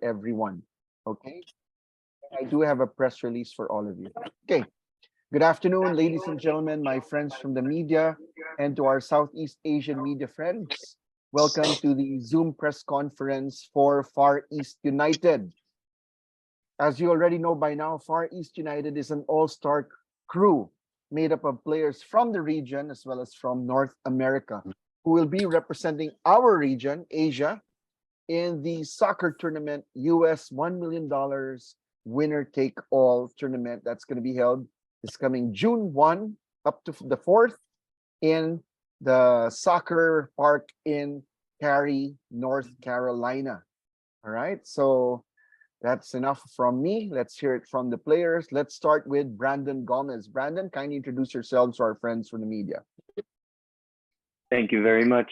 everyone. Okay. I do have a press release for all of you. Okay. Good afternoon, ladies and gentlemen, my friends from the media, and to our Southeast Asian media friends. Welcome to the Zoom press conference for Far East United. As you already know by now, Far East United is an all-star crew made up of players from the region as well as from North America who will be representing our region, Asia, in the soccer tournament, US $1 million winner take all tournament that's going to be held this coming June 1 up to the 4th in the soccer park in Cary, North Carolina. All right, so that's enough from me. Let's hear it from the players. Let's start with Brandon Gomez. Brandon, kindly introduce yourselves to our friends from the media. Thank you very much.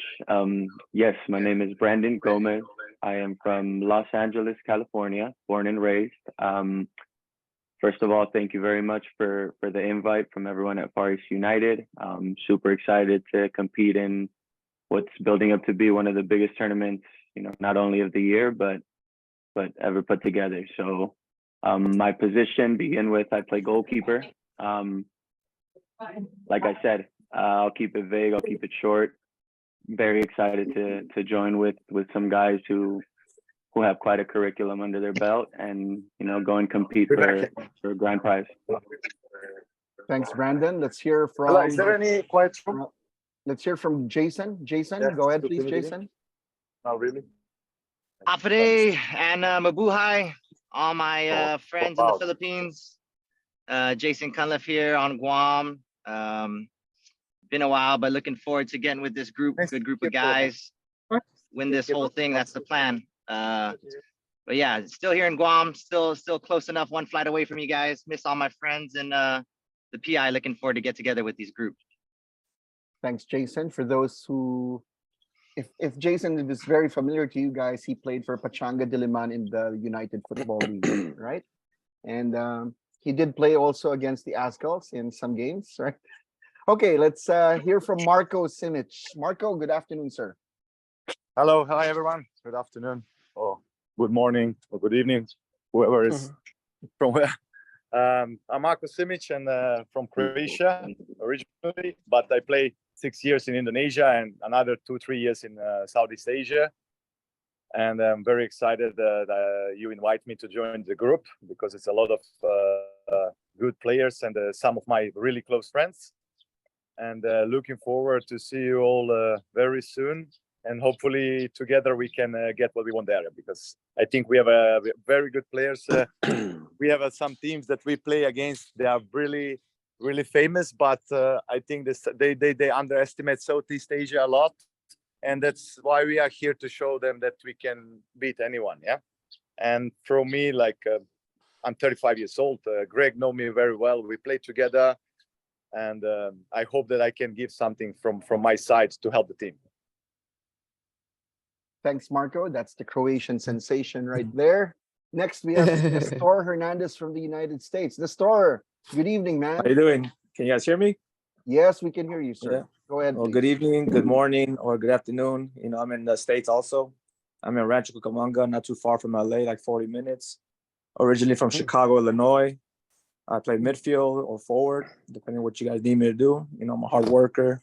Yes, my name is Brandon Gomez. I am from Los Angeles, California, born and raised. First of all, thank you very much for the invite from everyone at Far East United. Super excited to compete in what's building up to be one of the biggest tournaments, not only of the year, but ever put together. So my position, begin with, I play goalkeeper. Like I said, I'll keep it vague, I'll keep it short. Very excited to join with some guys who have quite a curriculum under their belt and go and compete for a grand prize. Thanks, Brandon. Let's hear from Hello, is there any quiet room? Let's hear from Jason. Jason, Yeah, go ahead, please, Jason. Oh, really? Afade and Mabuhay, all my friends in the Philippines. Jason Cunliffe here on Guam. Been a while, but looking forward to getting with this group, good group of guys. Win this whole thing, that's the plan. But yeah, still here in Guam, still close enough, one flight away from you guys. Miss all my friends and the PI. Looking forward to get together with these groups. Thanks, Jason. For those who, if Jason is very familiar to you guys, he played for Pachanga Diliman in the United Football League, right? And he did play also against the Azkals in some games, right? Okay, let's hear from Marco Simic. Marco, good afternoon, sir. Hello, hi everyone. Good afternoon, or good morning, or good evening, whoever is from where. I'm Marko Simic and from Croatia originally, but I played 6 years in Indonesia and another 2-3 years in Southeast Asia. And I'm very excited that you invite me to join the group because it's a lot of good players and some of my really close friends. And looking forward to see you all very soon. And hopefully together we can get what we want there, because I think we have very good players. We have some teams that we play against. They are really, really famous, but I think they underestimate Southeast Asia a lot. And that's why we are here to show them that we can beat anyone. Yeah. And for me, I'm 35 years old. Greg know me very well. We play together. And I hope that I can give something from my side to help the team. Thanks, Marco. That's the Croatian sensation right there. Next, we have Nestor Hernandez from the United States. Nestor, good evening, man. How you doing? Can you guys hear me? Yes, we can hear you, sir. Yeah. Go ahead. Well, please. good evening, good morning, or good afternoon. I'm in the States also. I'm in Rancho Cucamonga, not too far from LA, like 40 minutes. Originally from Chicago, Illinois. I play midfield or forward, depending on what you guys need me to do. I'm a hard worker.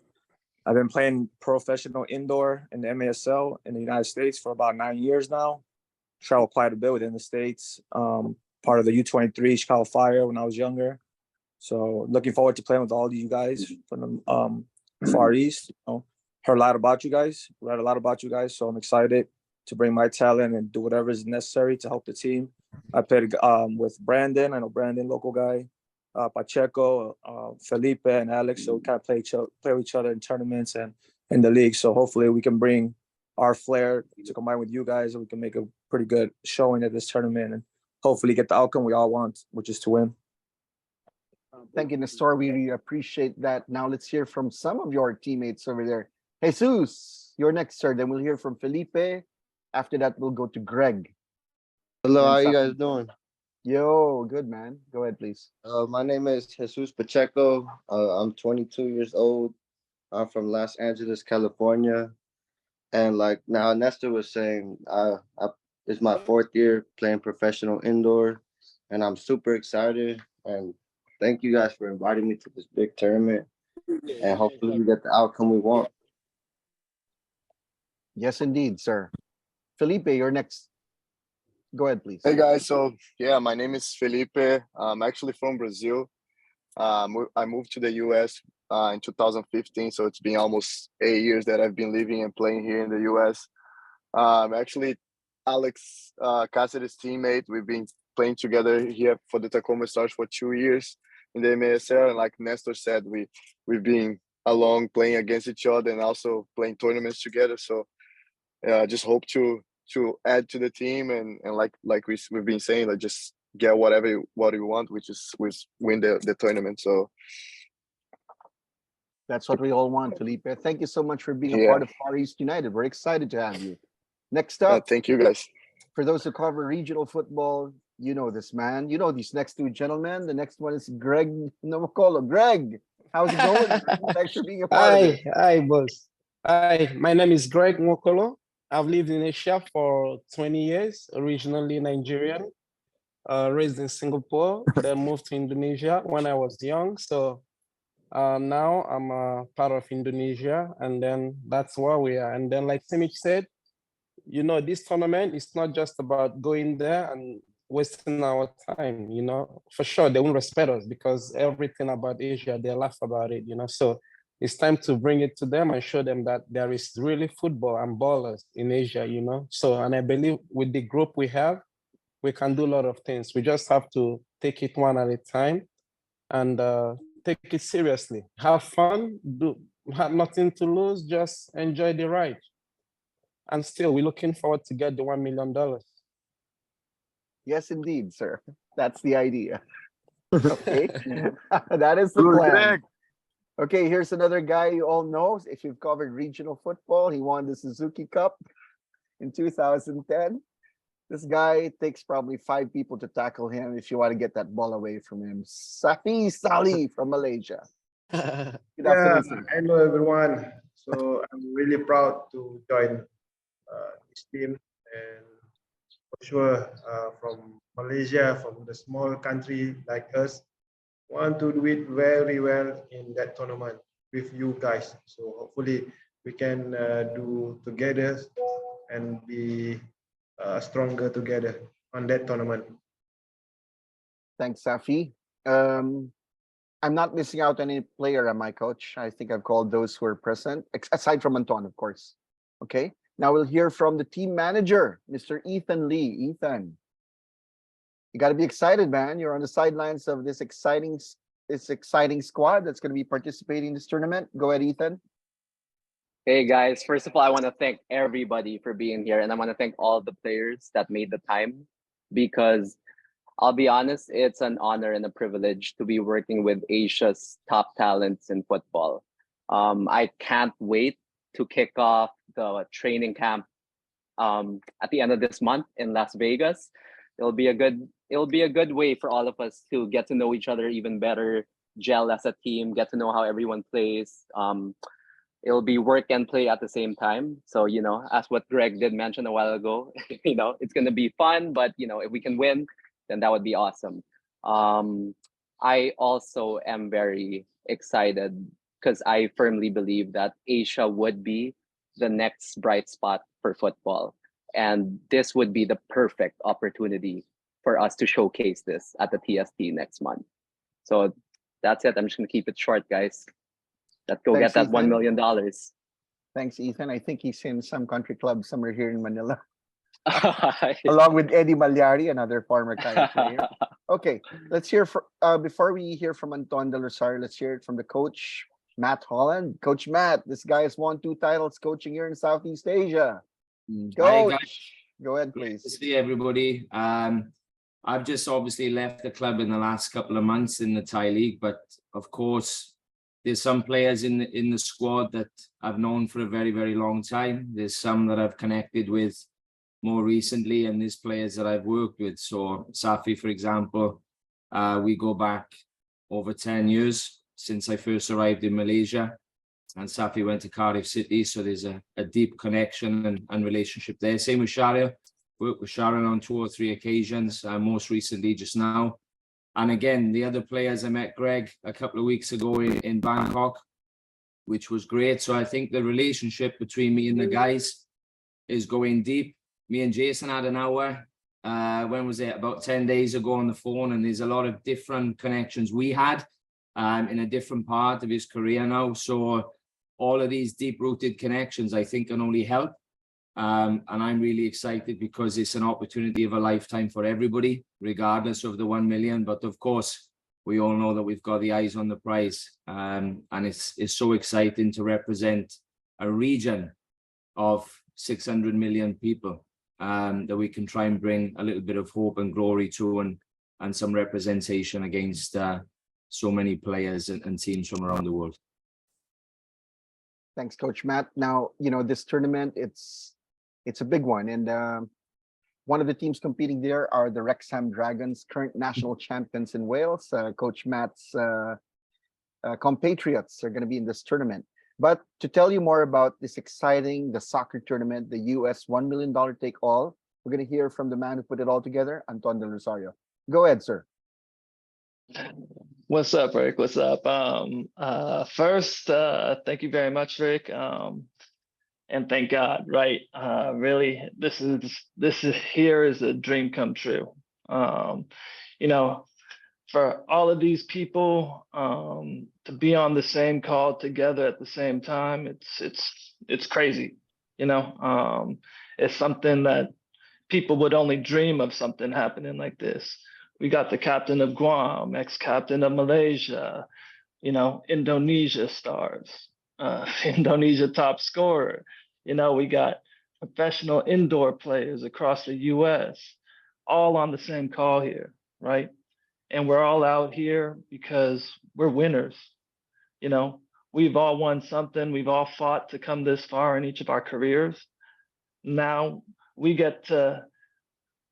I've been playing professional indoor in the MASL in the United States for about 9 years now. Traveled quite a bit within the States. Part of the U23 Chicago Fire when I was younger. So looking forward to playing with all of you guys from the Far East. Heard a lot about you guys, read a lot about you guys. So I'm excited to bring my talent and do whatever is necessary to help the team. I played with Brandon. I know Brandon, local guy. Pacheco, Felipe, and Alex. So we kind of play with each other in tournaments and in the league. So hopefully we can bring our flair to combine with you guys, and we can make a pretty good showing at this tournament and hopefully get the outcome we all want, which is to win. Thank you, Nestor. We really appreciate that. Now let's hear from some of your teammates over there. Jesus, you're next, sir. Then we'll hear from Felipe. After that, we'll go to Greg. Hello, how you guys doing? Yo, good, man. Go ahead, please. My name is Jesus Pacheco. I'm 22 years old. I'm from Los Angeles, California. And like now Nestor was saying, I This is my 4th year playing professional indoor, and I'm super excited. And thank you guys for inviting me to this big tournament. And hopefully we get the outcome we want. Yes, indeed, sir. Felipe, you're next. Go ahead, please. Hey guys, so yeah, my name is Felipe. I'm actually from Brazil. I moved to the US in 2015, so it's been almost 8 years that I've been living and playing here in the US. Actually, Alex Cassidy's teammate. We've been playing together here for the Tacoma Stars for 2 years in the MSL, and like Nestor said, we've been along playing against each other and also playing tournaments together. So just hope to add to the team and like we've been saying, like just get what we want, which is win the tournament. So That's what we all want, Felipe. Thank you so much for being a Yeah. part of Far East United. We're excited to have you. Next up, thank you guys. for those who cover regional football, you know this man. You know these next two gentlemen. The next one is Greg Novokolo. Greg, how's it going? Thanks for being a part of it. Hi, boss. Hi, my name is Greg Nwokolo. I've lived in Asia for 20 years, originally Nigerian, raised in Singapore, then moved to Indonesia when I was young. So now I'm a part of Indonesia, and then that's where we are. And then, like Simic said, you know, this tournament is not just about going there and wasting our time, you know. For sure, they won't respect us because everything about Asia, they laugh about it, you know. So it's time to bring it to them and show them that there is really football and ballers in Asia, you know. So, and I believe with the group we have, we can do a lot of things. We just have to take it one at a time and take it seriously. Have fun, have nothing to lose, just enjoy the ride. And still, we're looking forward to get the $1 million. Yes, indeed, sir. That's the idea. Okay, that is the plan. Okay, here's another guy you all know. If you've covered regional football, he won the Suzuki Cup in 2010. This guy takes probably 5 people to tackle him if you want to get that ball away from him. Safi Salih from Malaysia. Good afternoon, sir. Hello everyone. So I'm really proud to join this team, and for sure from Malaysia, from the small country like us, want to do it very well in that tournament with you guys. So hopefully we can do together and be stronger together on that tournament. Thanks, Safi. I'm not missing out on any player, am I, Coach? I think I've called those who are present, aside from Anton, of course. Okay. Now we'll hear from the team manager, Mr. Ethan Lee. Ethan, you got to be excited, man. You're on the sidelines of this exciting squad that's going to be participating in this tournament. Go ahead, Ethan. Hey guys, first of all, I want to thank everybody for being here, and I want to thank all the players that made the time, because I'll be honest, it's an honor and a privilege to be working with Asia's top talents in football. I can't wait to kick off the training camp at the end of this month in Las Vegas. It'll be a good way for all of us to get to know each other even better, gel as a team, get to know how everyone plays. It'll be work and play at the same time. So, you know, as what Greg did mention a while ago, you know, it's going to be fun, but, you know, if we can win, then that would be awesome. I also am very excited because I firmly believe that Asia would be the next bright spot for football. And this would be the perfect opportunity for us to showcase this at the TST next month. So that's it. I'm just going to keep it short, guys. Let's go Thanks, get that $1 Ethan. million. Thanks, Ethan. I think he's in some country club somewhere here in Manila, along with Eddie Malyari, another former Kaya player. Okay, let's hear before we hear from Anton Del Rosario, let's hear it from the coach, Matt Holland. Coach Matt, this guy has won 2 titles coaching here in Southeast Asia. Hi, guys. Coach, go ahead, Good to please. see everybody. I've just obviously left the club in the last couple of months in the Thai league, but of course, there's some players in the squad that I've known for a very, very long time. There's some that I've connected with more recently, and there's players that I've worked with. So Safi, for example, we go back over 10 years since I first arrived in Malaysia, and Safi went to Cardiff City. So there's a deep connection and relationship there. Same with Sharia. worked with Sharon on 2 or 3 occasions, most recently just now. And again, the other players, I met Greg a couple of weeks ago in Bangkok, which was great. So I think the relationship between me and the guys is going deep. Me and Jason had an hour, when was it, about 10 days ago on the phone, and there's a lot of different connections we had in a different part of his career now. So all of these deep-rooted connections, I think, can only help. And I'm really excited because it's an opportunity of a lifetime for everybody, regardless of the 1 million. But of course, we all know that we've got the eyes on the prize, and it's so exciting to represent a region of 600 million people, that we can try and bring a little bit of hope and glory to, and some representation against so many players and teams from around the world. Thanks, Coach Matt. Now, this tournament, it's a big one. And one of the teams competing there are the Wrexham Dragons, current national champions in Wales. Coach Matt's compatriots are going to be in this tournament. But to tell you more about this exciting, the soccer tournament, the US $1 million take all, we're going to hear from the man who put it all together, Anton Del Rosario. Go ahead, sir. What's up, Rick? What's up? First, thank you very much, Rick. And thank God, right? Really, this is here is a dream come true. For all of these people to be on the same call together at the same time, it's crazy. It's something that people would only dream of, something happening like this. We got the captain of Guam, ex-captain of Malaysia, Indonesia stars, Indonesia top scorer. We got professional indoor players across the US, all on the same call here, right? And we're all out here because we're winners. We've all won something. We've all fought to come this far in each of our careers. Now we get to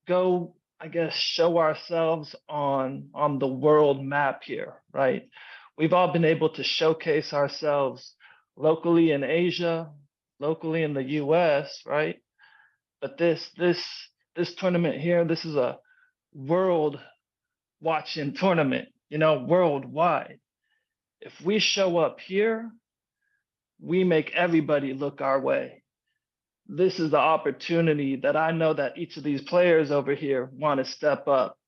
go, I guess, show ourselves on the world map here, right? We've all been able to showcase ourselves locally in Asia, locally in the US, right? But this tournament here, this is a world watching tournament, worldwide. If we show up here, we make everybody look our way. This is the opportunity that I know that each of these players over here want to step up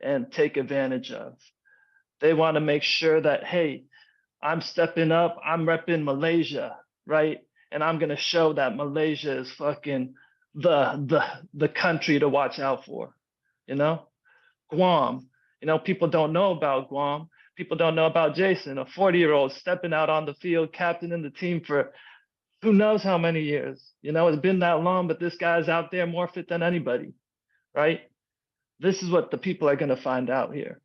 and take advantage of. They want to make sure that, hey, I'm stepping up, I'm repping Malaysia, right? And I'm going to show that Malaysia is fucking the country to watch out for, Guam. People don't know about Guam. People don't know about Jason, a 40-year-old stepping out on the field, captaining the team for who knows how many years. It's been that long, but this guy's out there more fit than anybody, right? This is what the people are going to find out here.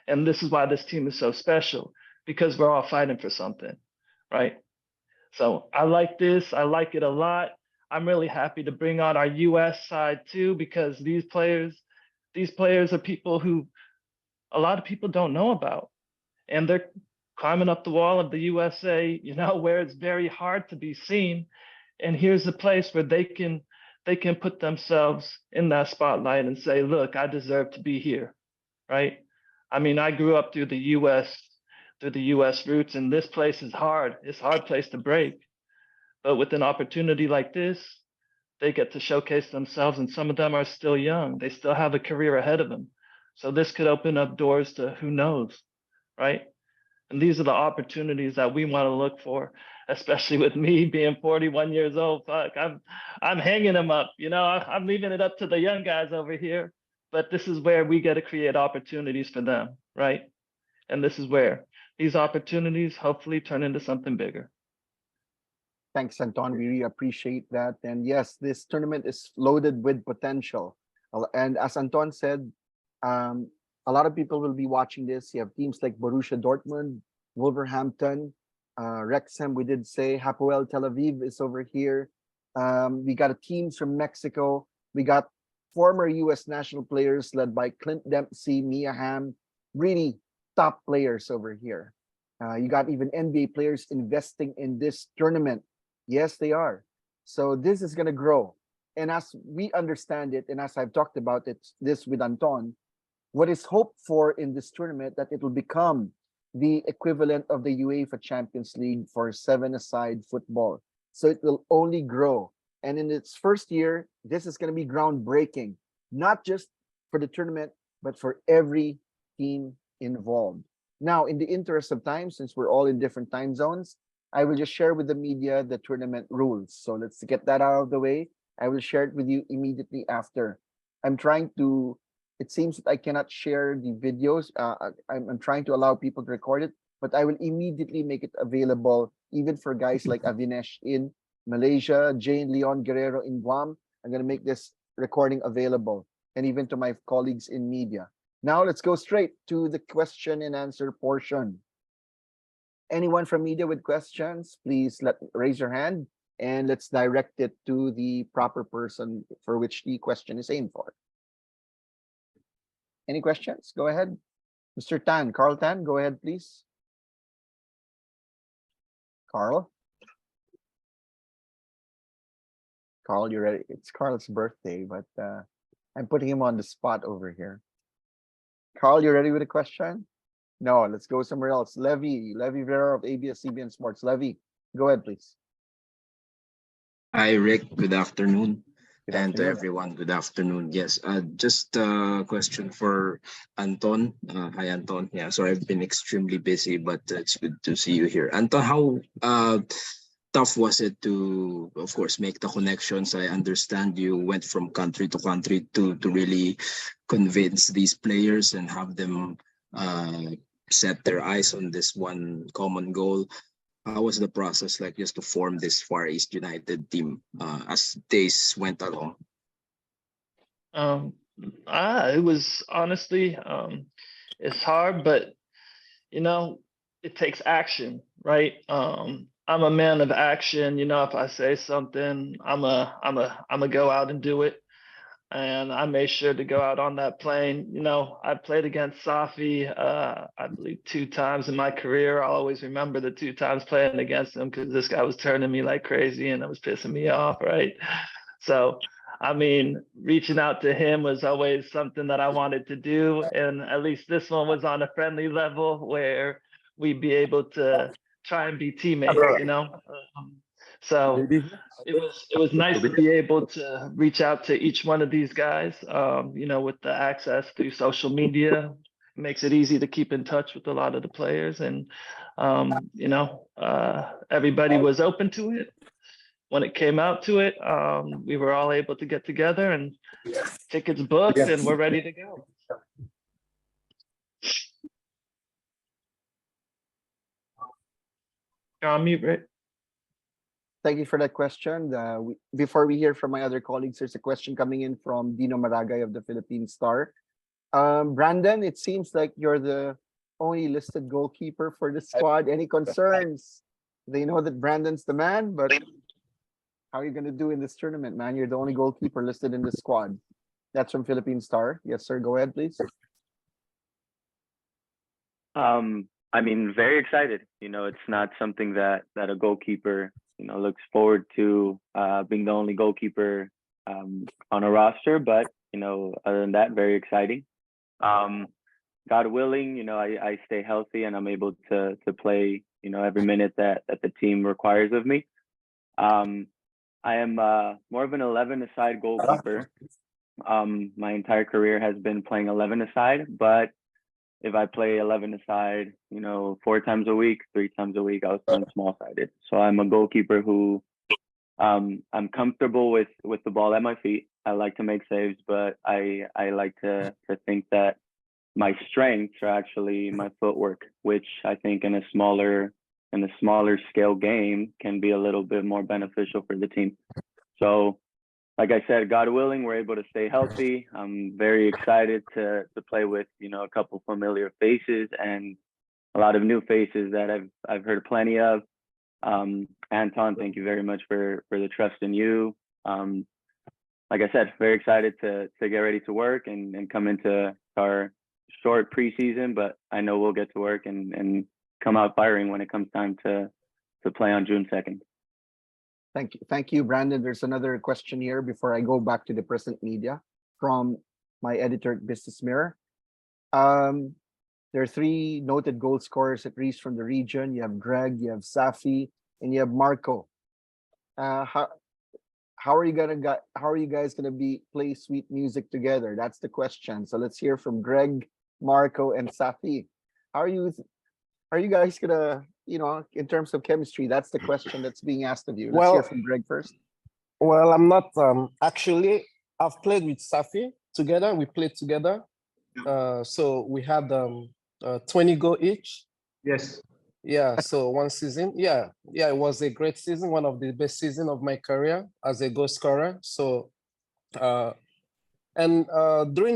And this is why this team is so special, because we're all fighting for something, right? So I like this. I like it a lot. I'm really happy to bring on our US side too, because these players are people who a lot of people don't know about. And they're climbing up the wall of the USA, where it's very hard to be seen. And here's a place where they can put themselves in that spotlight and say, look, I deserve to be here, right? I mean, I grew up through the US roots, and this place is hard. It's a hard place to break. But with an opportunity like this, they get to showcase themselves, and some of them are still young. They still have a career ahead of them. So this could open up doors to who knows, right? And these are the opportunities that we want to look for, especially with me being 41 years old. Fuck, I'm hanging them up. I'm leaving it up to the young guys over here. But this is where we get to create opportunities for them, right? And this is where these opportunities hopefully turn into something bigger. Thanks, Anton. We really appreciate that. And yes, this tournament is loaded with potential. And as Anton said, a lot of people will be watching this. You have teams like Borussia Dortmund, Wolverhampton, Wrexham. We did say Hapoel Tel Aviv is over here. We got teams from Mexico. We got former US national players led by Clint Dempsey, Mia Hamm, really top players over here. You got even NBA players investing in this tournament. Yes, they are. So this is going to grow. And as we understand it, and as I've talked about it, this with Anton, what is hoped for in this tournament that it will become the equivalent of the UEFA Champions League for seven-a-side football. So it will only grow. And in its first year, this is going to be groundbreaking, not just for the tournament, but for every team involved. Now, in the interest of time, since we're all in different time zones, I will just share with the media the tournament rules. So let's get that out of the way. I will share it with you immediately after. I'm trying to, it seems that I cannot share the videos. I'm trying to allow people to record it, but I will immediately make it available even for guys like Avinesh in Malaysia, Jane Leon Guerrero in Guam. I'm going to make this recording available, and even to my colleagues in media. Now let's go straight to the question and answer portion. Anyone from media with questions, please raise your hand and let's direct it to the proper person for which the question is aimed for. Any questions? Go ahead. Mr. Tan, Carl Tan, go ahead, please. Carl? Carl, you're ready. It's Carl's birthday, but I'm putting him on the spot over here. Carl, you ready with a question? No, let's go somewhere else. Levy Vera of ABS-CBN Sports. Levy, go ahead, please. Hi, Rick. Good afternoon. Good And to afternoon. everyone, good afternoon. Yes, just a question for Anton. Hi, Anton. Yeah, sorry, I've been extremely busy, but it's good to see you here. Anton, how tough was it to, of course, make the connections? I understand you went from country to country to really convince these players and have them set their eyes on this one common goal. How was the process like just to form this Far East United team as days went along? It was honestly, it's hard, but you know, it takes action, right? I'm a man of action. You know, if I say something, I'm a go out and do it. And I made sure to go out on that plane. You know, I played against Safi, I believe 2 times in my career. I'll always remember the 2 times playing against him because this guy was turning me like crazy and it was pissing me off, right? So, I mean, reaching out to him was always something that I wanted to do. And at least this one was on a friendly level where we'd be able to try and be teammates, you know? So it was nice to be able to reach out to each one of these guys. You know, with the access through social media, it makes it easy to keep in touch with a lot of the players, and you know, everybody was open to it. When it came out to it, we were all able to get together and tickets booked, and we're ready to go. You're on mute, Rick. Thank you for that question. Before we hear from my other colleagues, there's a question coming in from Dino Maragay of the Philippine Star. Brandon, it seems like you're the only listed goalkeeper for the squad. Any concerns? They know that Brandon's the man, but how are you going to do in this tournament, man? You're the only goalkeeper listed in the squad. That's from Philippine Star. Yes, sir. Go ahead, please. I mean, very excited. You know, it's not something that a goalkeeper, you know, looks forward to being the only goalkeeper on a roster. But, you know, other than that, very exciting. God willing, you know, I stay healthy and I'm able to play, you know, every minute that the team requires of me. I am more of an 11-a-side goalkeeper. My entire career has been playing 11-a-side, but if I play 11-a-side, you know, 4 times a week, 3 times a week, I was playing small-sided. So I'm a goalkeeper who I'm comfortable with the ball at my feet. I like to make saves, but I like to think that my strengths are actually my footwork, which I think in a smaller scale game can be a little bit more beneficial for the team. So like I said, God willing, we're able to stay healthy. I'm very excited to play with, you know, a couple familiar faces and a lot of new faces that I've heard plenty of. Anton, thank you very much for the trust in you. Like I said, very excited to get ready to work and come into our short preseason, but I know we'll get to work and come out firing when it comes time to play on June 2nd. Thank you, Brandon. There's another question here before I go back to the present media from my editor at Business Mirror. There are three noted goal scorers at least from the region. You have Greg, you have Safi, and you have Marco. How are you guys gonna play sweet music together? That's the question. So let's hear from Greg, Marco, and Safi. How are you guys gonna, in terms of chemistry? That's the question that's being asked of you. Let's hear from Greg first. Well, I'm not actually. I've played with Safi together. We played together. So we had 20 goal each. Yes. Yeah, so one season. Yeah, it was a great season, one of the best season of my career as a goal scorer. So during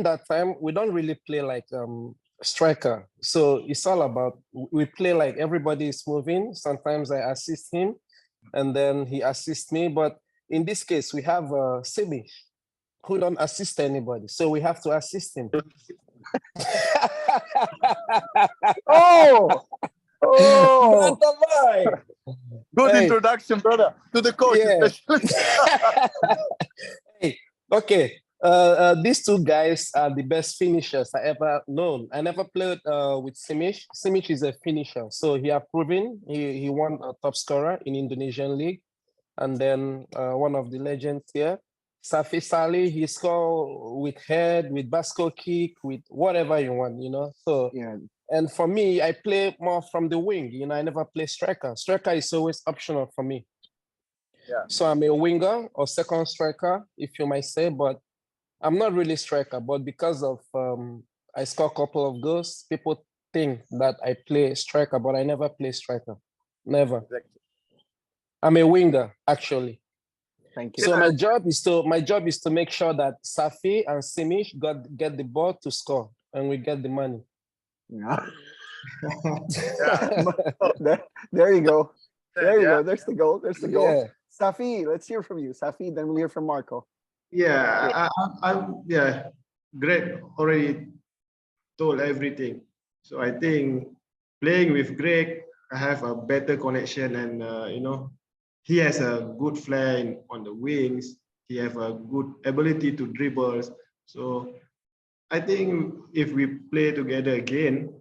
that time, we don't really play like striker. So it's all about, we play like everybody is moving. Sometimes I assist him and then he assists me. But in this case, we have Simi, who don't assist anybody. So we have to assist him. Oh, good introduction, brother, to the coach. Yeah. Hey, okay. These two guys are the best finishers I ever known. I never played with Simic. Simic is a finisher, so he have proven he won a top scorer in Indonesian league, and then one of the legends here, Safi Salih, he score with head, with basket kick, with whatever you want, So yeah. And for me, I play more from the wing. I never play striker. Striker is always optional for me. Yeah. So I'm a winger or second striker, if you might say, but I'm not really striker. But because of I score a couple of goals, people think that I play striker, but I never play striker. Never. Exactly. I'm a winger, actually. Thank you. So my job is to make sure that Safi and Simic get the ball to score, and we get the money. Yeah. There you go. There you go. There's the goal. There's the goal. Yeah. Safi, let's hear from you. Safi, then we'll hear from Marco. Yeah, Greg already told everything. So I think playing with Greg, I have a better connection, and he has a good flair on the wings. He have a good ability to dribble. So I think if we play together again,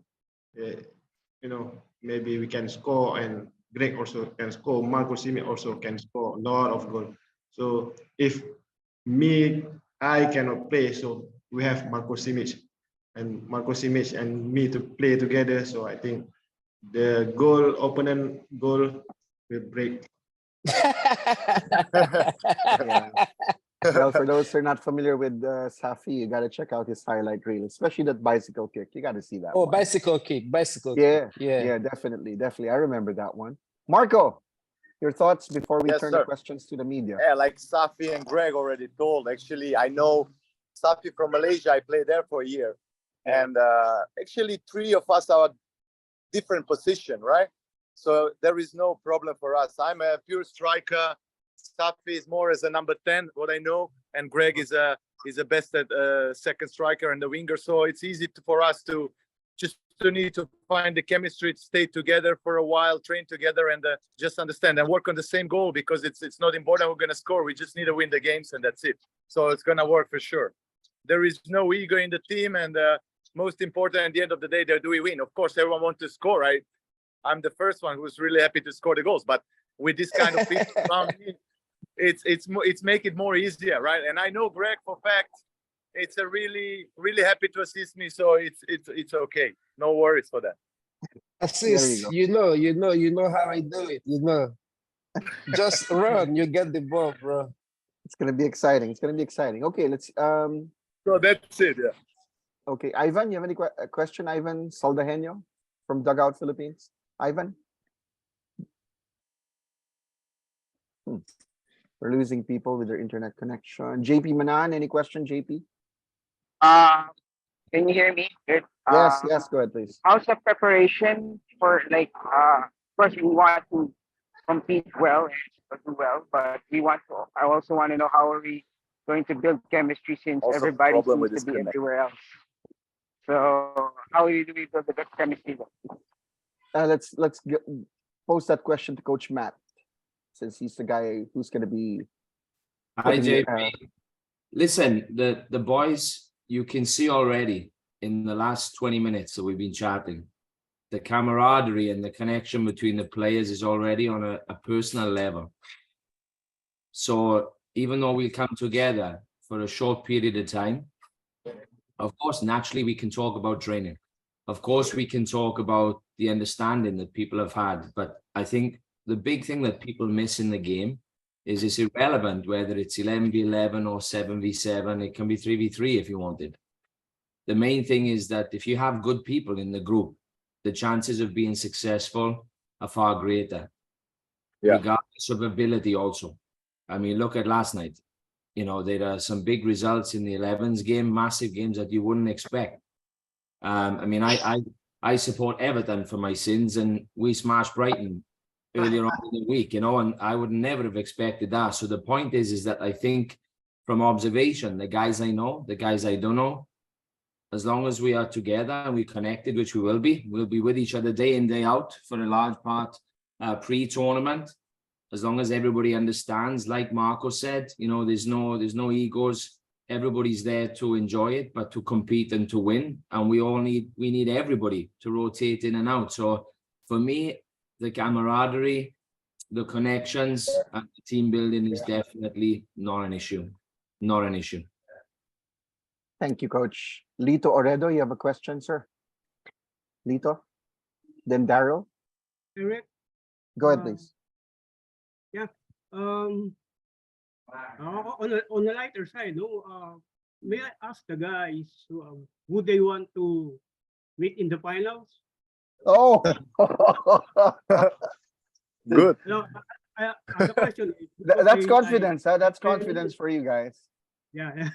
maybe we can score, and Greg also can score. Marco Simic also can score a lot of goals. So if I cannot play, so we have Marco Simic and me to play together. So I think the opponent goal will break. Yeah. Well, for those who are not familiar with Safi, you got to check out his highlight reel, especially that bicycle kick. You got to see that. Oh, one. bicycle kick. Yeah, definitely. I remember that one. Marco, your thoughts before we turn the questions to the media. Yeah, like Safi and Greg already told. Actually, I know Safi from Malaysia. I played there for a year, and actually, three of us are different position, right? So there is no problem for us. I'm a pure striker. Safi is more as a number 10, what I know, and Greg is a best at second striker and the winger. So it's easy for us to need to find the chemistry, to stay together for a while, train together, and just understand and work on the same goal, because it's not important who's gonna score. We just need to win the games, and that's it. So it's gonna work for sure. There is no ego in the team, and most important at the end of the day, do we win? Of course, everyone wants to score, right? I'm the first one who's really happy to score the goals, but with this kind of people around me, it's make it more easier, right? And I know Greg for fact. It's a really happy to assist me, so it's okay. No worries for that. Assist, you know how I do it. Just run, you get the ball, bro. It's gonna be exciting. Okay, let's. So that's it. Yeah. Okay, Ivan, you have any question? Ivan Saldahenyo from Dugout Philippines. Ivan. We're losing people with their internet connection. JP Manan, any question, JP? Can you hear me? Good. Yes, go ahead, please. How's the preparation for of course we want to compete well and do well, but I also want to know how are we going to build chemistry since Also everybody problem with seems to be disconnect. everywhere else. So how do we build the good chemistry? Let's post that question to Coach Matt. since he's the guy who's going to be Hi, putting JP. the, Listen, the boys, you can see already in the last 20 minutes that we've been chatting, the camaraderie and the connection between the players is already on a personal level. So even though we'll come together for a short period of time, of course, naturally, we can talk about training. Of course, we can talk about the understanding that people have had. But I think the big thing that people miss in the game is it's irrelevant whether it's 11v11 or 7v7. It can be 3v3 if you wanted. The main thing is that if you have good people in the group, the chances of being successful are far greater, regardless of ability also. I mean, look at last night. You know, there are some big results in the 11s game, massive games that you wouldn't expect. I mean, I support Everton for my sins, and we smashed Brighton earlier on in the week, you know, and I would never have expected that. So the point is that I think from observation, the guys I know, the guys I don't know, as long as we are together and we connected, which we will be, we'll be with each other day in, day out for a large part pre-tournament. As long as everybody understands, like Marco said, you know, there's no egos. Everybody's there to enjoy it, but to compete and to win. And we need everybody to rotate in and out. So for me, the camaraderie, the connections, and the team building is definitely not an issue. Not an issue. Thank you, Coach. Lito Oredo, you have a question, sir? Lito? Then Daryl? Eric? Go ahead, please. Yeah. On a lighter side, may I ask the guys who they want to meet in the finals? Oh, good. No, the question is, That's confidence. That's confidence for you guys. Yeah.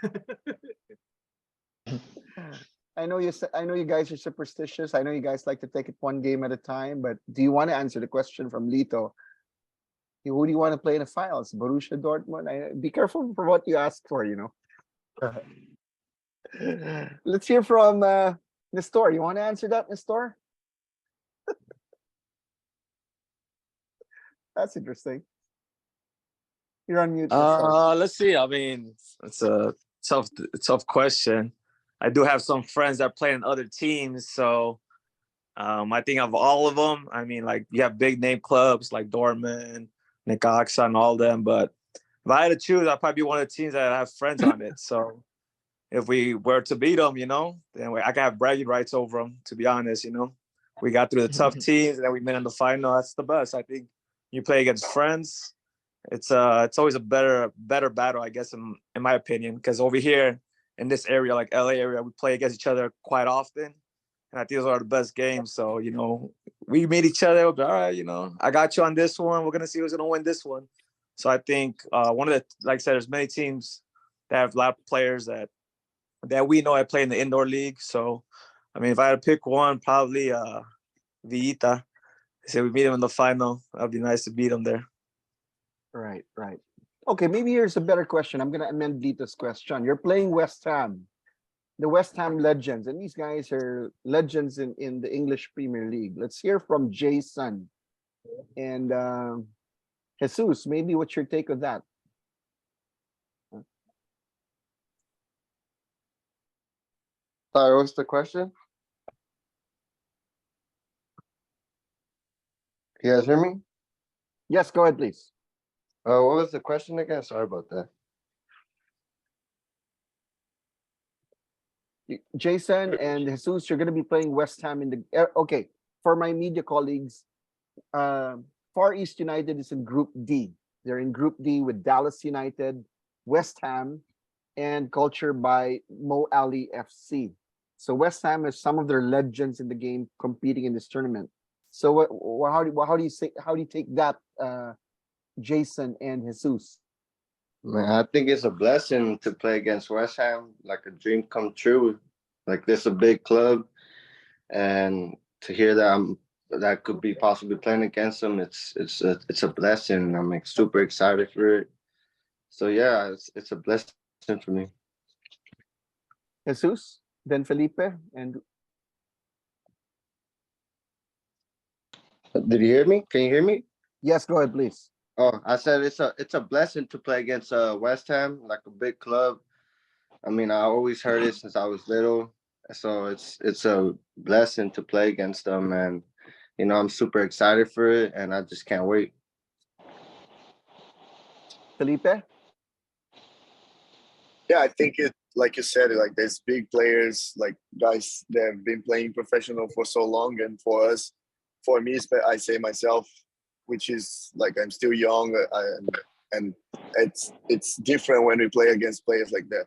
I know you guys are superstitious. I know you guys like to take it one game at a time, but do you want to answer the question from Lito? Who do you want to play in the finals? Borussia Dortmund? Be careful for what you ask for, you know. Let's hear from Nestor. You want to answer that, Nestor? That's interesting. You're on mute. Nestor. Let's see. I mean, it's a tough question. I do have some friends that play in other teams, so I think of all of them. I mean, like you have big name clubs like Dortmund, Necaxa, and all them. But if I had to choose, I'd probably be one of the teams that have friends on it. So if we were to beat them, you know, then I can have bragging rights over them. To be honest, you know, we got through the tough teams and then we met in the final. That's the best. I think you play against friends. It's always a better battle, I guess, in my opinion, because over here in this area, like LA area, we play against each other quite often. And I think those are the best games. So, you know, we meet each other. All right, you know, I got you on this one. We're going to see who's going to win this one. So I think one of the, like I said, there's many teams that have a lot of players that we know I play in the indoor league. So, I mean, if I had to pick one, probably Villita. Say we meet him in the final. That'd be nice to beat him there. Right. Okay, maybe here's a better question. I'm going to amend Lito's question. You're playing West Ham, the West Ham legends, and these guys are legends in the English Premier League. Let's hear from Jason and Jesus. Maybe what's your take on that? Sorry, what's the question? Can you guys hear me? Yes, go ahead, please. What was the question again? Sorry about that. Jason and Jesus, you're going to be playing West Ham in the... Okay, for my media colleagues, Far East United is in Group D. They're in Group D with Dallas United, West Ham, and Culture by Mo Ali FC. So West Ham has some of their legends in the game competing in this tournament. So how do you take that, Jason and Jesus? Man, I think it's a blessing to play against West Ham, like a dream come true. Like this is a big club, and to hear that that could be possibly playing against them, it's a blessing. I'm like super excited for it. So yeah, it's a blessing for me. Jesus, then Felipe, and did you hear me? Can you hear me? Yes, go ahead, please. Oh, I said it's a blessing to play against West Ham, like a big club. I mean, I always heard it since I was little, so it's a blessing to play against them, and you know I'm super excited for it, and I just can't wait. Felipe? Yeah, I think it, like you said, like there's big players, like guys that have been playing professional for so long, and for us, for me, I say myself, which is like I'm still young, and it's different when we play against players like that,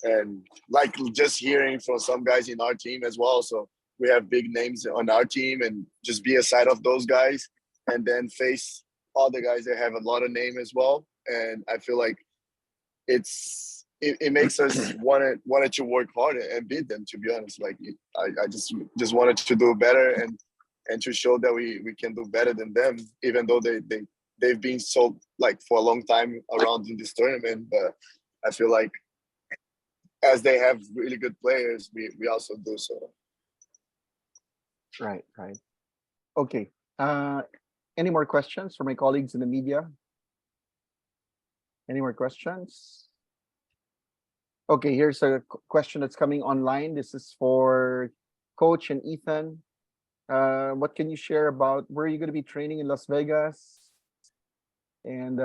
and like just hearing from some guys in our team as well. So we have big names on our team, and just be aside of those guys, and then face other guys that have a lot of name as well. And I feel like it makes us wanted to work harder and beat them. To be honest, like I just wanted to do better and to show that we can do better than them, even though they've been so like for a long time around in this tournament. But I feel like as they have really good players, we also do so. Right. Okay. Any more questions for my colleagues in the media? Any more questions? Okay, here's a question that's coming online. This is for Coach and Ethan. What can you share about where are you going to be training in Las Vegas? And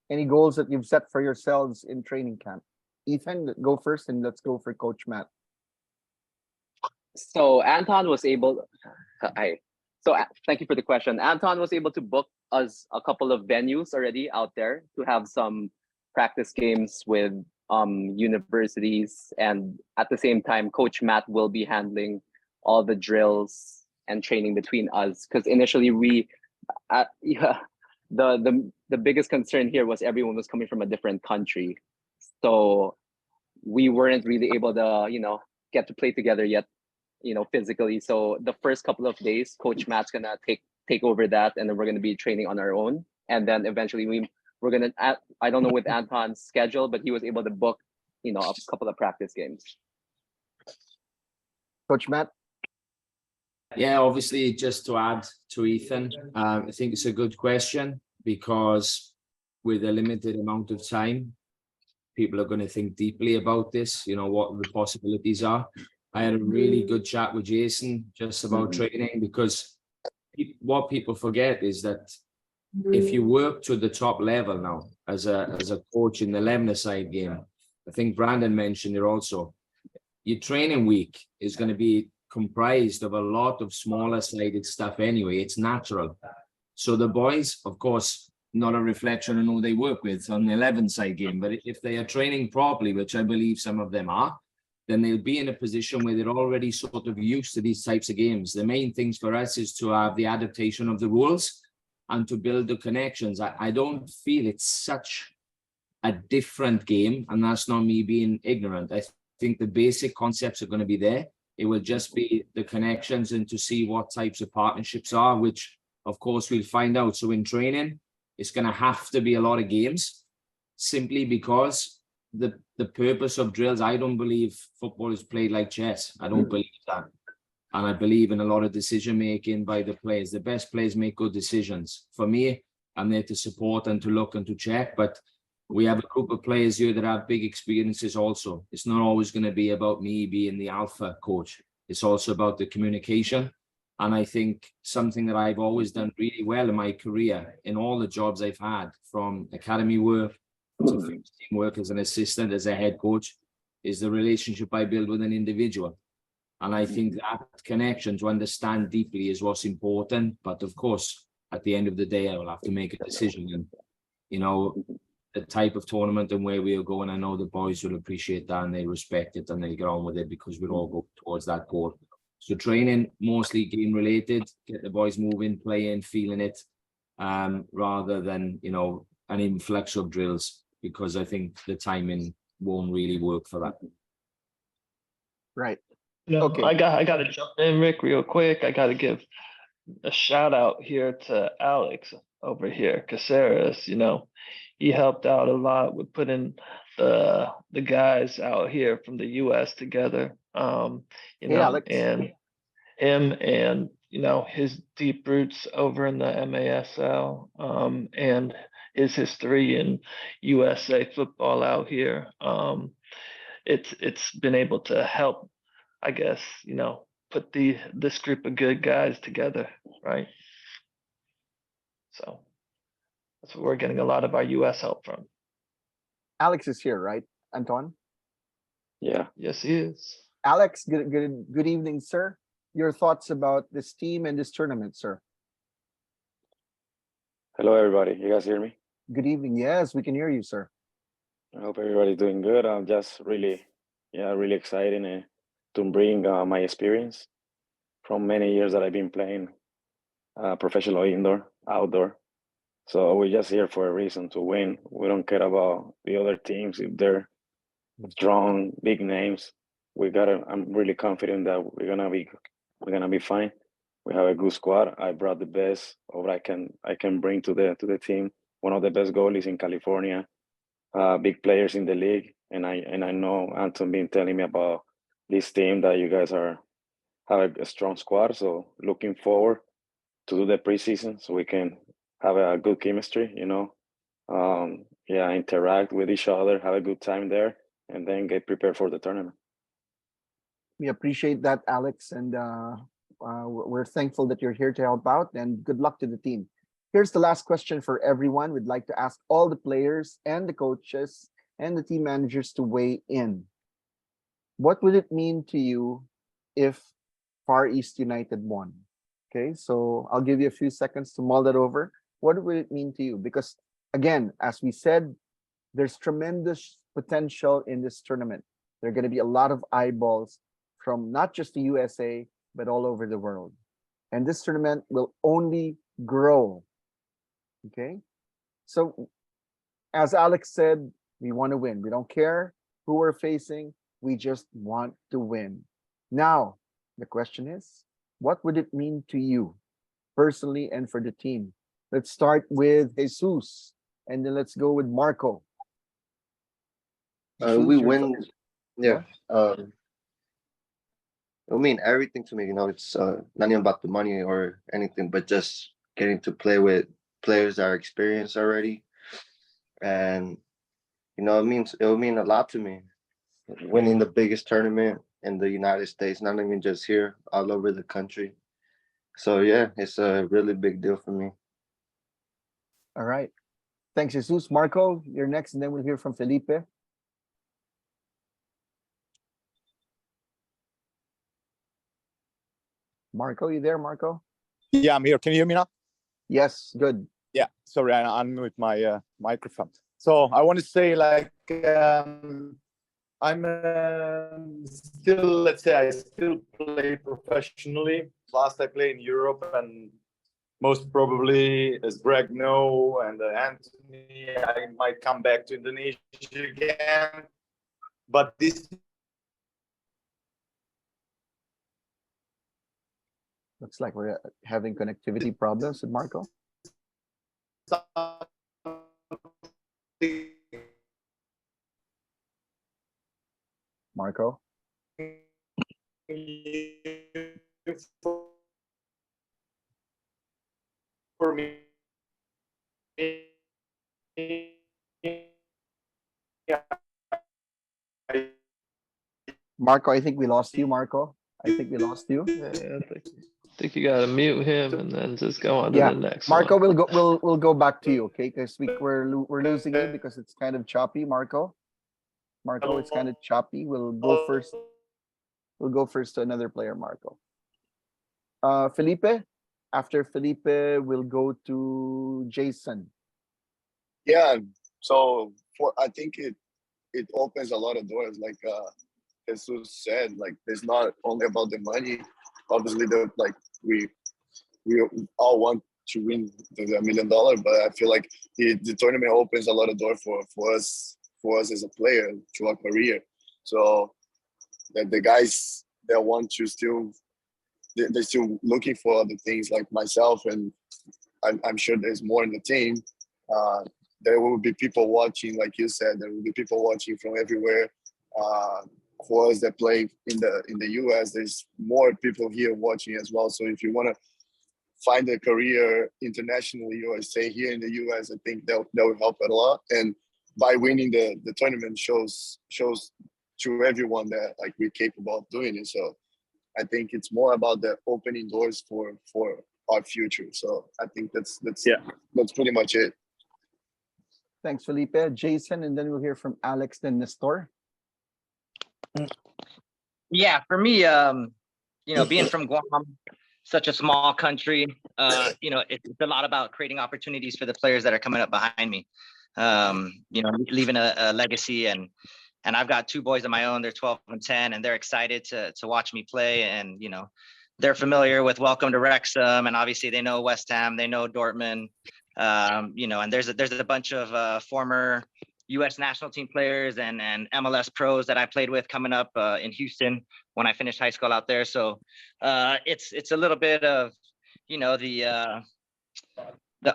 any goals that you've set for yourselves in training camp? Ethan, go first, and let's go for Coach Matt. So Anton was able. Thank you for the question. Anton was able to book us a couple of venues already out there to have some practice games with universities, and at the same time, Coach Matt will be handling all the drills and training between us. Because initially the biggest concern here was everyone was coming from a different country, so we weren't really able to get to play together yet, physically. So the first couple of days, Coach Matt's gonna take over that, and then we're gonna be training on our own, and then eventually we're gonna. I don't know with Anton's schedule, but he was able to book, a couple of practice games. Coach Matt. Yeah, obviously, just to add to Ethan, I think it's a good question because with a limited amount of time, people are going to think deeply about this, what the possibilities are. I had a really good chat with Jason just about training, because what people forget is that if you work to the top level now as a coach in the 11-a-side game, I think Brandon mentioned it also, your training week is going to be comprised of a lot of smaller sided stuff anyway. It's natural. So the boys, of course, not a reflection on who they work with on the 11-side game, but if they are training properly, which I believe some of them are, then they'll be in a position where they're already sort of used to these types of games. The main things for us is to have the adaptation of the rules and to build the connections. I don't feel it's such a different game, and that's not me being ignorant. I think the basic concepts are going to be there. It will just be the connections and to see what types of partnerships are, which of course we'll find out. So in training, it's going to have to be a lot of games, simply because the purpose of drills, I don't believe football is played like chess. I don't believe that. And I believe in a lot of decision making by the players. The best players make good decisions. For me, I'm there to support and to look and to check, but we have a group of players here that have big experiences also. It's not always going to be about me being the alpha coach. It's also about the communication. And I think something that I've always done really well in my career, in all the jobs I've had, from academy work to team work as an assistant, as a head coach, is the relationship I build with an individual. And I think that connection to understand deeply is what's important. But of course, at the end of the day, I will have to make a decision. And, the type of tournament and where we are going, I know the boys will appreciate that and they respect it and they get on with it, because we're all going towards that goal. So training, mostly game related, get the boys moving, playing, feeling it, rather than, an influx of drills, because I think the timing won't really work for that. Right. Okay. I got to jump in, Rick, real quick. I got to give a shout out here to Alex over here, Caceres. He helped out a lot with putting the guys out here from the U.S. together. Alex. And him and you know, his deep roots over in the MASL, and his history in USA football out here. It's been able to help, I guess, you know, put this group of good guys together, right? So that's where we're getting a lot of our US help from. Alex is here, right, Anton? Yeah. Yes, he is. Alex, good evening, sir. Your thoughts about this team and this tournament, sir? Hello, everybody. You guys hear me? Good evening. Yes, we can hear you, sir. I hope everybody's doing good. I'm just really excited to bring my experience from many years that I've been playing professional indoor, outdoor. So we're just here for a reason to win. We don't care about the other teams if they're strong, big names. I'm really confident that we're gonna be fine. We have a good squad. I brought the best of what I can bring to the team. One of the best goalies in California, big players in the league, and I know Anton been telling me about this team that you guys have a strong squad. So looking forward to do the preseason so we can have a good chemistry. Interact with each other, have a good time there, and then get prepared for the tournament. We appreciate that, Alex, and we're thankful that you're here to help out, and good luck to the team. Here's the last question for everyone. We'd like to ask all the players and the coaches and the team managers to weigh in. What would it mean to you if Far East United won? Okay, so I'll give you a few seconds to mull that over. What would it mean to you? Because again, as we said, there's tremendous potential in this tournament. There are going to be a lot of eyeballs from not just the USA, but all over the world. And this tournament will only grow. Okay, so as Alex said, we want to win. We don't care who we're facing. We just want to win. Now, the question is, what would it mean to you personally and for the team? Let's start with Jesus, and then let's go with Marco. We win. Yeah. I mean, everything to me, it's not even about the money or anything, but just getting to play with players that are experienced already. And, it will mean a lot to me. Winning the biggest tournament in the United States, not even just here, all over the country. So, yeah, it's a really big deal for me. All right. Thanks, Jesus. Marco, you're next, and then we'll hear from Felipe. Marco, you there, Marco? Yeah, I'm here. Can you hear me now? Yes, good. Yeah, sorry, I'm with my microphone. So I want to say, I'm still, let's say, I still play professionally. Last I played in Europe, and most probably, as Greg know, and Anthony, I might come back to Indonesia again. But this looks like we're having connectivity problems with Marco. Marco? For me. Marco, I think we lost you, Marco. I think we lost you. Yeah, I think you gotta mute him and then just go on to the next Marco, one. we'll go back to you, okay? Because we're losing you because it's kind of choppy, Marco. Marco, it's kind of choppy. We'll go first. We'll go first to another player, Marco. Felipe. After Felipe, we'll go to Jason. Yeah. So I think it opens a lot of doors. Like Jesus said, like it's not only about the money. Obviously, we all want to win the $1 million, but I feel like the tournament opens a lot of doors for us as a player to our career. So that the guys that want to they're still looking for other things like myself, and I'm sure there's more in the team. There will be people watching, like you said, there will be people watching from everywhere. for us that play in the US, there's more people here watching as well. So if you want to find a career internationally or stay here in the US, I think that would help a lot. And by winning the tournament shows to everyone that like we're capable of doing it. So I think it's more about the opening doors for our future. So I think that's pretty much it. Thanks, Felipe. Jason, and then we'll hear from Alex, then Nestor. Yeah, for me, being from Guam, such a small country, it's a lot about creating opportunities for the players that are coming up behind me. Leaving a legacy, and I've got two boys of my own. They're 12 and 10, and they're excited to watch me play. And they're familiar with Welcome to Wrexham, and obviously they know West Ham, they know Dortmund. And there's a bunch of former U.S. national team players and MLS pros that I played with coming up in Houston when I finished high school out there. So it's a little bit of the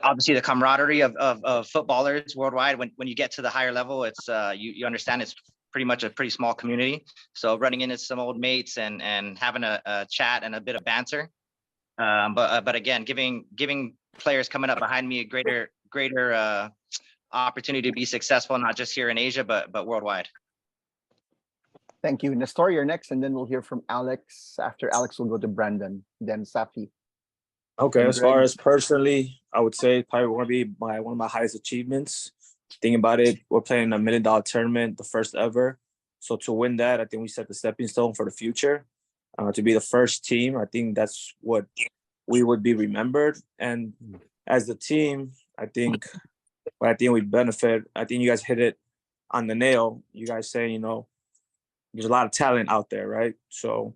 obviously the camaraderie of footballers worldwide. When you get to the higher level, it's you understand it's pretty much a pretty small community. So running into some old mates and having a chat and a bit of banter. But again, giving players coming up behind me a greater opportunity to be successful, not just here in Asia, but worldwide. Thank you. Nestor, you're next, and then we'll hear from Alex. After Alex, we'll go to Brandon, then Safi. Okay, And as far Greg. as personally, I would say probably want to be one of my highest achievements. Thinking about it, we're playing a $1 million tournament, the first ever. So to win that, I think we set the stepping stone for the future. To be the first team, I think that's what we would be remembered. And as the team, I think we benefit. I think you guys hit it on the nail. You guys saying, there's a lot of talent out there, right? So,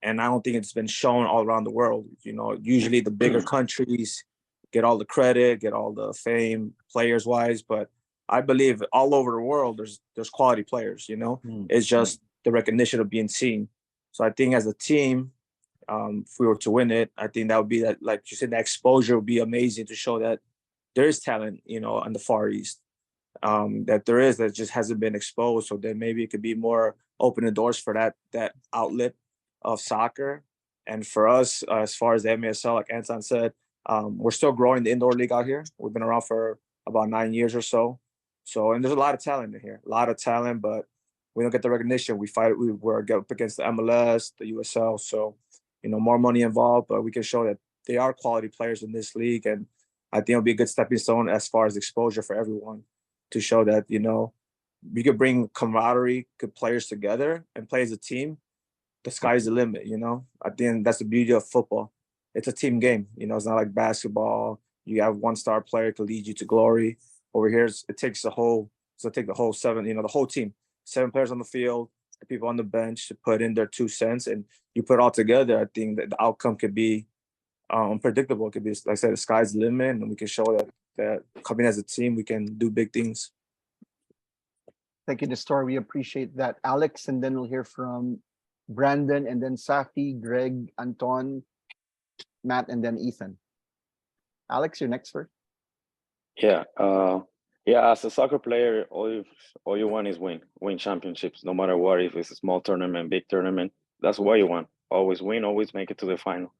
and I don't think it's been shown all around the world. Usually the bigger countries get all the credit, get all the fame, players wise. But I believe all over the world, there's quality players. It's just the recognition of being seen. So I think as a team, if we were to win it, I think that would be that, like you said, the exposure would be amazing to show that there is talent, on the Far East, that just hasn't been exposed. So then maybe it could be more open the doors for that outlet of soccer. And for us, as far as the MASL, like Anton said, we're still growing the indoor league out here. We've been around for about 9 years or so. And there's a lot of talent in here, but we don't get the recognition. We're up against the MLS, the USL. So, more money involved, but we can show that they are quality players in this league. And I think it'll be a good stepping stone as far as exposure for everyone to show that, we could bring camaraderie, good players together and play as a team. The sky's the limit, I think that's the beauty of football. It's a team game, it's not like basketball. You have one star player to lead you to glory. Over here, it takes the whole seven, the whole team, 7 players on the field, the people on the bench to put in their 2 cents, and you put it all together. I think that the outcome could be unpredictable. It could be, like I said, the sky's the limit, and we can show that coming as a team, we can do big things. Thank you, Nestor. We appreciate that. Alex, and then we'll hear from Brandon, and then Safi, Greg, Anton, Matt, and then Ethan. Alex, you're next first. Yeah. As a soccer player, all you want is win championships, no matter what. If it's a small tournament, big tournament, that's what you want. Always win, always make it to the final.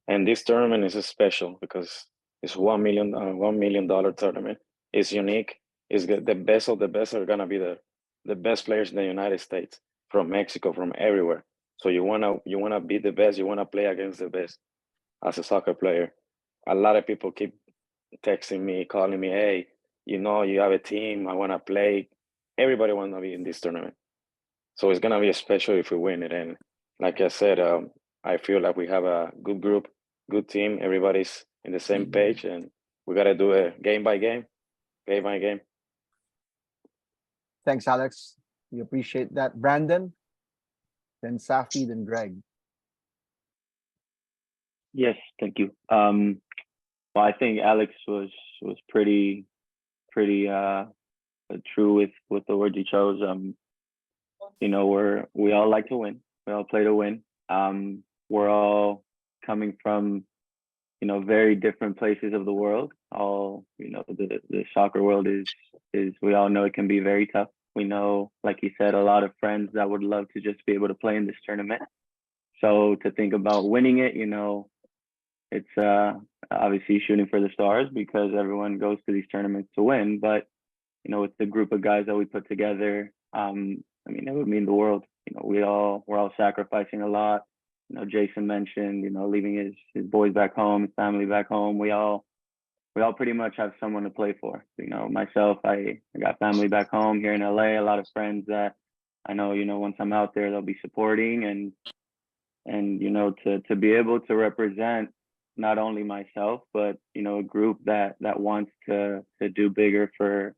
And this tournament is special because it's $1 million tournament. It's unique. It's the best of the best are gonna be the best players in the United States, from Mexico, from everywhere. So you wanna be the best. You wanna play against the best. As a soccer player, a lot of people keep texting me, calling me, hey, you have a team, I want to play. Everybody wants to be in this tournament. So it's going to be special if we win it. And like I said, I feel like we have a good group, good team. Everybody's in the same page, and we got to do it game by game. Thanks, Alex. We appreciate that. Brandon, then Safi, then Greg. Yes, thank you. Well, I think Alex was pretty true with the words he chose. We all like to win. We all play to win. We're all coming from very different places of the world. All the soccer world is we all know it can be very tough. We know, like you said, a lot of friends that would love to just be able to play in this tournament. So to think about winning it, it's obviously shooting for the stars because everyone goes to these tournaments to win. But with the group of guys that we put together, it would mean the world. We're all sacrificing a lot. Jason mentioned, leaving his boys back home, his family back home. We all pretty much have someone to play for. Myself, I got family back home here in LA, a lot of friends that I know, once I'm out there, they'll be supporting and to be able to represent not only myself, but, a group that wants to do bigger for,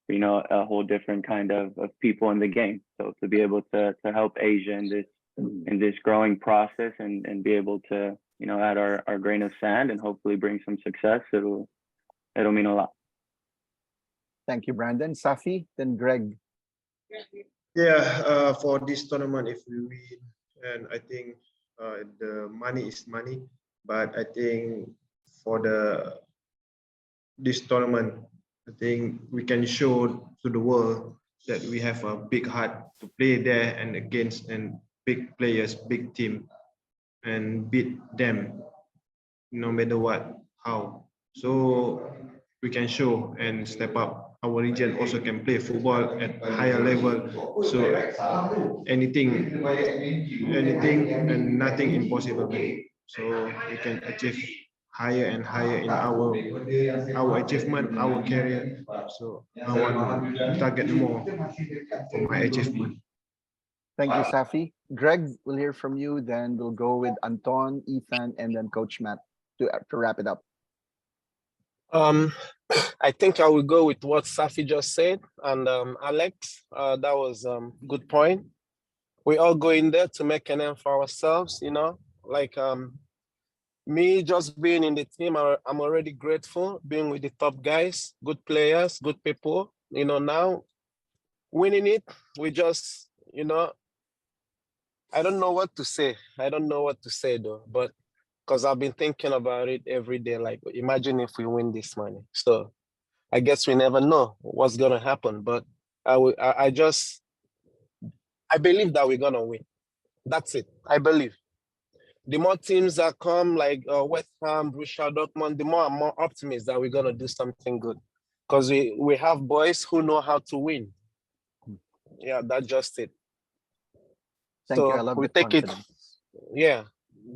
a whole different kind of people in the game. So to be able to help Asia in this growing process and be able to, add our grain of sand and hopefully bring some success, it'll mean a lot. Thank you, Brandon. Safi, then Greg. Yeah, for this tournament, if we win, and I think the money is money, but I think for this tournament, I think we can show to the world that we have a big heart to play there and against and big players, big team, and beat them no matter what, how. So we can show and step up. Our region also can play football at a higher level. So anything and nothing impossible. So we can achieve higher and higher in our achievement, our career. So I want to target more for my achievement. Thank you, Safi. Greg, we'll hear from you. Then we'll go with Anton, Ethan, and then Coach Matt to wrap it up. I think I will go with what Safi just said, and Alex, that was good point. We all go in there to make a name for ourselves, like me just being in the team, I'm already grateful being with the top guys, good players, good people. Now winning it, we just, I don't know what to say. I don't know what to say though, but because I've been thinking about it every day, like imagine if we win this money. So I guess we never know what's gonna happen, but I believe that we're gonna win. That's it. I believe. The more teams that come, like West Ham, Borussia Dortmund, the more I'm more optimistic that we're gonna do something good, because we have boys who know how to win. Yeah, that's just it. Thank you. I love we the take confidence. it,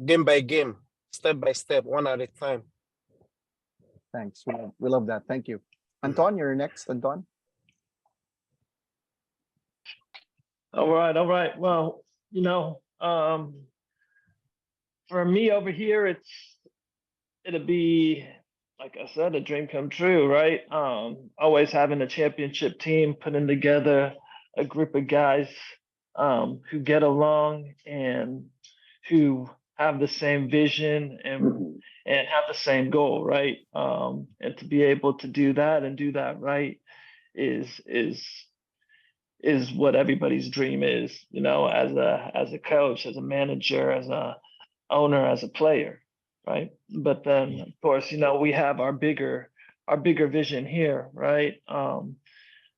game by game, step by step, one at a time. Thanks. We love that. Thank you. Anton, you're next, Anton. All right. Well, for me over here, it'll be, like I said, a dream come true, right? Always having a championship team, putting together a group of guys who get along and who have the same vision and have the same goal, right? And to be able to do that and do that right is what everybody's dream is, as a coach, as a manager, as a owner, as a player, right? But then of course, we have our bigger vision here, right?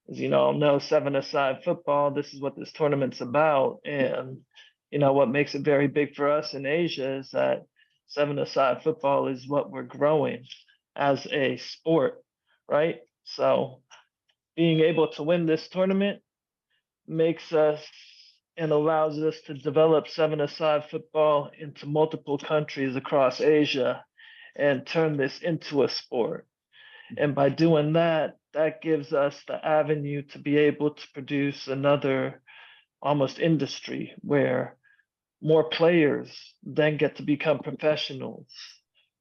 As you know, 7-a-side football, this is what this tournament's about. And what makes it very big for us in Asia is that 7-a-side football is what we're growing as a sport, right? So being able to win this tournament makes us and allows us to develop 7-a-side football into multiple countries across Asia and turn this into a sport. And by doing that, that gives us the avenue to be able to produce another almost industry where more players then get to become professionals,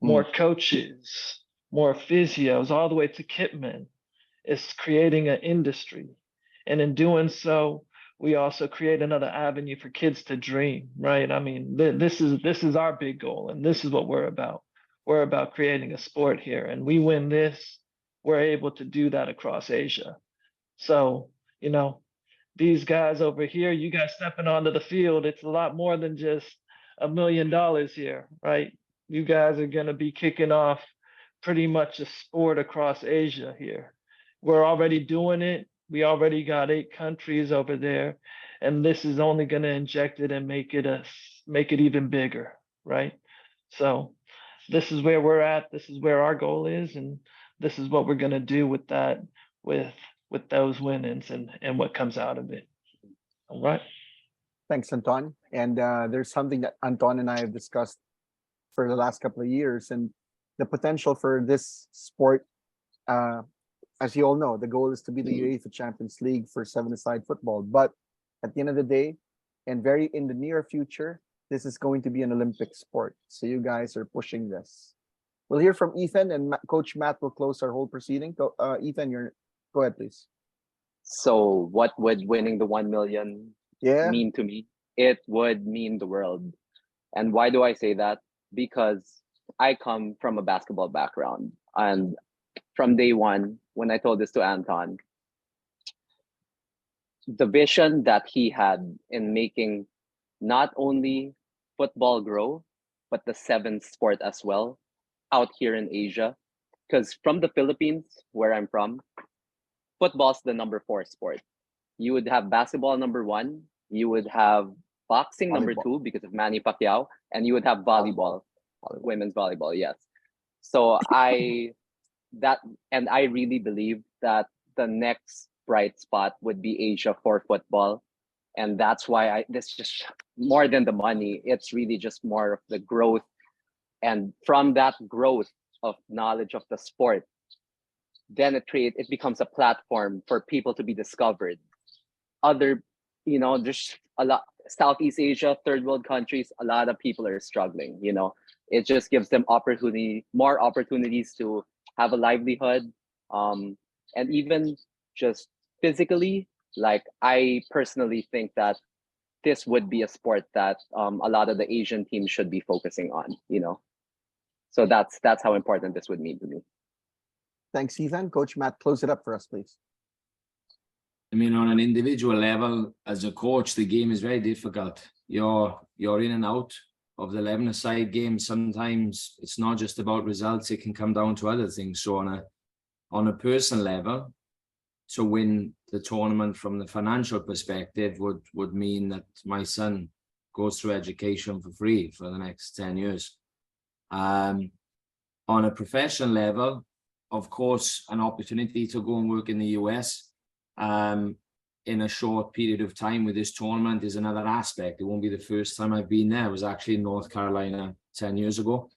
more coaches, more physios, all the way to kitmen. It's creating an industry. And in doing so, we also create another avenue for kids to dream, right? I mean, this is our big goal, and this is what we're about. We're about creating a sport here, and we win this, we're able to do that across Asia. So, these guys over here, you guys stepping onto the field, it's a lot more than just $1 million here, right? You guys are going to be kicking off pretty much a sport across Asia here. We're already doing it. We already got 8 countries over there, and this is only going to inject it and make it even bigger, right? So this is where we're at. This is where our goal is, and this is what we're going to do with that, with those winnings and what comes out of it. All right. Thanks, Anton. And there's something that Anton and I have discussed for the last couple of years, and the potential for this sport. As you all know, the goal is to be the UEFA Champions League for 7-a-side football. But at the end of the day, and very in the near future, this is going to be an Olympic sport. So you guys are pushing this. We'll hear from Ethan, and Coach Matt will close our whole proceeding. Ethan, go ahead, please. So what would winning the 1 million mean to me? It would mean the world. And why do I say that? Because I come from a basketball background. And from day one, when I told this to Anton, the vision that he had in making not only football grow, but the 7th sport as well out here in Asia. Because from the Philippines, where I'm from, football's the number 4 sport. You would have basketball number 1, you would have boxing number 2 because of Manny Pacquiao, and you would have volleyball. Women's volleyball, yes. So I really believe that the next bright spot would be Asia for football. And that's why this just more than the money, it's really just more of the growth. And from that growth of knowledge of the sport, then it becomes a platform for people to be discovered. There's a lot, Southeast Asia, third world countries, a lot of people are struggling, It just gives them more opportunities to have a livelihood. And even just physically, like I personally think that this would be a sport that a lot of the Asian teams should be focusing on, So that's how important this would mean to me. Thanks, Ethan. Coach Matt, close it up for us, please. I mean, on an individual level, as a coach, the game is very difficult. You're in and out of the 11-a-side game. Sometimes it's not just about results; it can come down to other things. So on a personal level, to win the tournament from the financial perspective would mean that my son goes through education for free for the next 10 years. On a professional level, of course, an opportunity to go and work in the US in a short period of time with this tournament is another aspect. It won't be the first time I've been there. I was actually in North Carolina 10 years ago.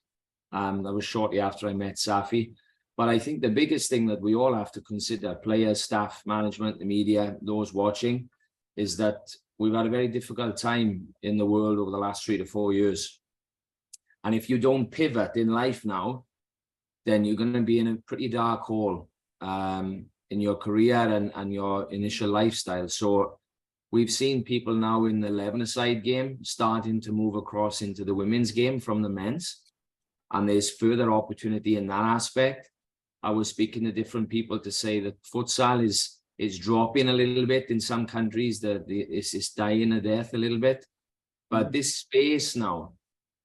That was shortly after I met Safi. But I think the biggest thing that we all have to consider, players, staff, management, the media, those watching, is that we've had a very difficult time in the world over the last 3 to 4 years. And if you don't pivot in life now, then you're going to be in a pretty dark hole in your career and your initial lifestyle. So we've seen people now in the 11-a-side game starting to move across into the women's game from the men's. And there's further opportunity in that aspect. I was speaking to different people to say that futsal is dropping a little bit in some countries, that it's dying a death a little bit. But this space now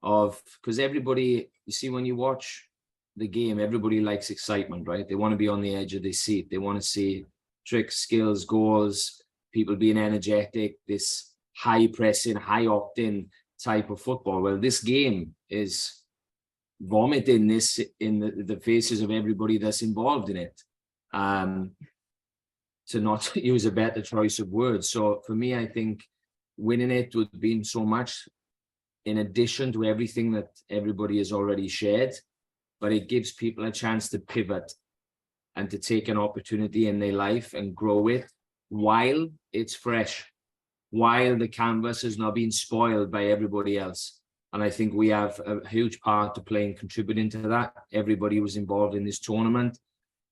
because everybody, you see, when you watch the game, everybody likes excitement, right? They want to be on the edge of their seat. They want to see tricks, skills, goals, people being energetic, this high pressing, high octane type of football. Well, this game is vomiting this in the faces of everybody that's involved in it, to not use a better choice of words. So for me, I think winning it would be so much in addition to everything that everybody has already shared, but it gives people a chance to pivot and to take an opportunity in their life and grow it while it's fresh, while the canvas has not been spoiled by everybody else. And I think we have a huge part to play in contributing to that. Everybody was involved in this tournament,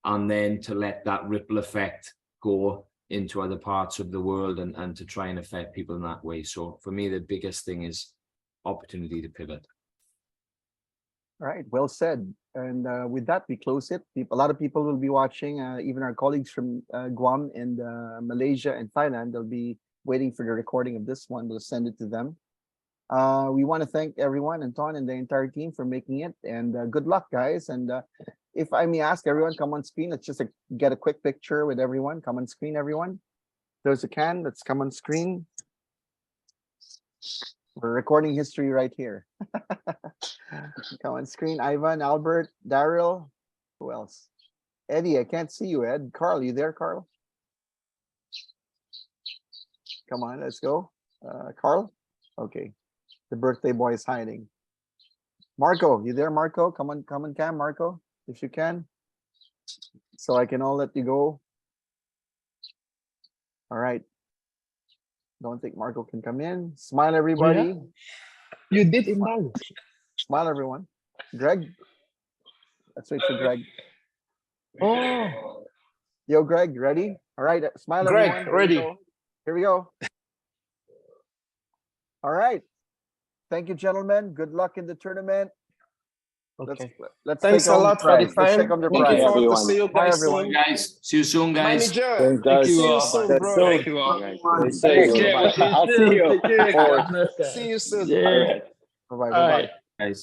and then to let that ripple effect go into other parts of the world and to try and affect people in that way. So for me, the biggest thing is opportunity to pivot. All right, well said. And with that, we close it. A lot of people will be watching, even our colleagues from Guam and Malaysia and Thailand. They'll be waiting for the recording of this one. We'll send it to them. We want to thank everyone, Anton and the entire team, for making it. And good luck, guys. And if I may ask everyone, come on screen. Let's just get a quick picture with everyone. Come on screen, everyone. Those who can, let's come on screen. We're recording history right here. Come on screen. Ivan, Albert, Daryl. Who else? Eddie, I can't see you, Ed. Carl, you there, Carl? Come on, let's go. Carl? Okay. The birthday boy is hiding. Marco, you there, Marco? Come on, cam, Marco, if you can. So I can all let you go. All right. Don't think Marco can come in. Smile, everybody. You did it, man. Smile, everyone. Greg. Let's wait for Greg. Oh, Yo, Greg, ready? All right, smile, Greg, everyone. Here we ready. go. Here we go. All right. Thank you, gentlemen. Good luck in the tournament. okay. Let's Thanks take a home lot for the prize. Let's time. take home the Looking prize. forward to everyone. see you Bye, guys everyone. soon. Guys, see you soon, guys. Manager, Thanks, guys. see you soon, That's bro. so- Thank you all. They say Take good. care. We'll see you I'll see soon. you. Take care. Forward. God bless, guys. See you soon. Yeah. Bye-bye. All Bye-bye. right. Guys.